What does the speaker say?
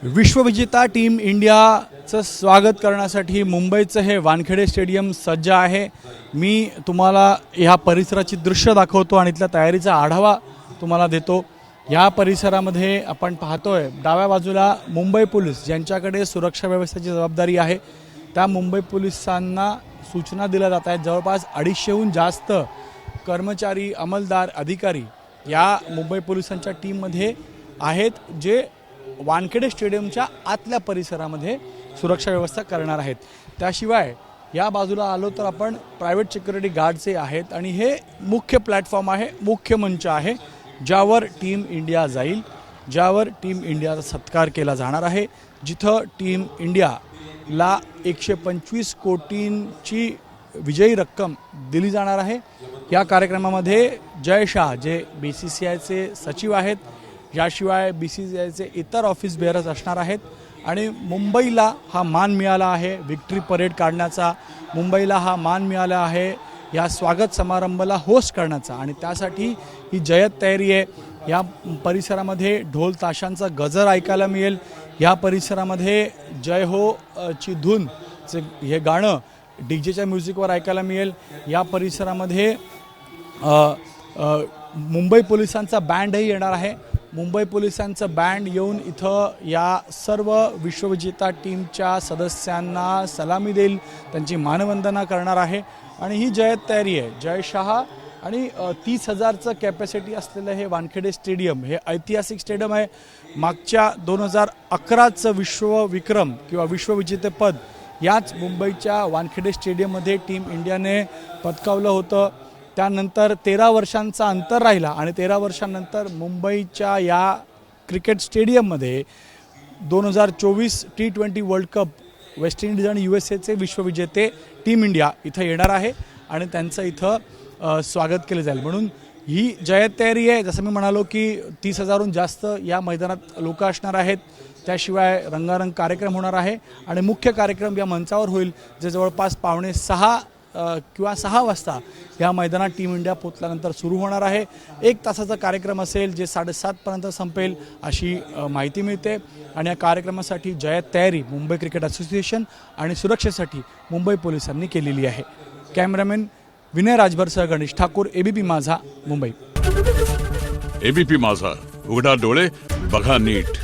विश्वविजेता team इंडियाचं स्वागत करण्यासाठी मुंबईचं हे वानखेडे स्टेडियम सज्ज आहे। मी तुम्हाला ह्या परिसराची दृश्य दाखवतो आणि इथल्या तयारीचा आढावा तुम्हाला देतो। या परिसरामध्ये आपण पाहतोय डाव्या बाजूला मुंबई पोलीस ज्यांच्याकडे सुरक्षा व्यवस्थेची जबाबदारी आहे, त्या मुंबई पोलिसांना सूचना दिल्या जात आहेत। जवळपास 250हून जास्त कर्मचारी, अंमलदार, अधिकारी या मुंबई पोलिसांच्या टीममध्ये आहेत, जे वानखेडे स्टेडियमच्या आतल्या परिसरामध्ये सुरक्षा व्यवस्था करणार आहेत। त्याशिवाय या बाजूला आलो तर आपण प्रायव्हेट सिक्युरिटी गार्डचे आहेत आणि हे मुख्य प्लॅटफॉर्म आहे, मुख्य मंच आहे, ज्यावर टीम इंडिया जाईल, ज्यावर टीम इंडियाचा सत्कार केला जाणार आहे, जिथं टीम इंडियाला 125 कोटींची विजयी रक्कम दिली जाणार आहे। या कार्यक्रमामध्ये जय शाह जे BCCIचे सचिव आहेत, याशिवाय BCCIचे इतर ऑफिस बेअरर्स असणार आहेत आणि मुंबईला हा मान मिळाला आहे विक्ट्री परेड काढण्याचा, मुंबईला हा मान मिळाला आहे या स्वागत समारंभाला होस्ट करण्याचा आणि त्यासाठी ही जय्यत तयारी आहे। या परिसरामध्ये ढोल ताशांचा गजर ऐकायला मिळेल। या परिसरामध्ये जय हो ची धून हे गाणं डीजेच्या म्युझिकवर ऐकायला मिळेल। या परिसरामध्ये मुंबई पोलिसांचा बँडही येणार आहे। मुंबई पोलिसांचं बँड येऊन इथं या सर्व विश्वविजेता टीमच्या सदस्यांना सलामी देईल, त्यांची मानवंदना करणार आहे आणि ही जय्यत तयारी आहे। जय शाह आणि 30,000चं कॅपॅसिटी असलेलं हे वानखेडे स्टेडियम हे ऐतिहासिक स्टेडियम आहे। मागच्या 2011चं विश्वविक्रम किंवा विश्वविजेतेपद याच मुंबईच्या वानखेडे स्टेडियममध्ये टीम इंडियाने पटकावलं होतं। त्यानंतर 13 वर्षांचा अंतर राहिला आणि 13 वर्षांनंतर मुंबईच्या या क्रिकेट स्टेडियममध्ये 2024 T20 world cup West Indies आणि USAचे विश्वविजेते टीम इंडिया इथं येणार आहे आणि त्यांचं इथं स्वागत केलं जाईल। म्हणून ही जय्यत तयारी आहे। जसं मी म्हणालो की 30,000हून जास्त या मैदानात लोक असणार आहेत। त्याशिवाय रंगारंग कार्यक्रम होणार आहे आणि मुख्य कार्यक्रम या मंचावर होईल, जे जवळपास 5:45 किंवा 6 वाजता या मैदानात टीम इंडिया पोचल्यानंतर सुरू होणार आहे। 1 तासाचा कार्यक्रम असेल, जे 7:30 पर्यंत संपेल अशी माहिती मिळते आणि या कार्यक्रमासाठी जय्यत तयारी मुंबई क्रिकेट असोसिएशन आणि सुरक्षेसाठी मुंबई पोलिसांनी केलेली आहे। कॅमेरामॅन विनय राजभरसह गणेश ठाकूर, ABP माझा, मुंबई। ABP माझा, उघडा डोळे बघा नीट।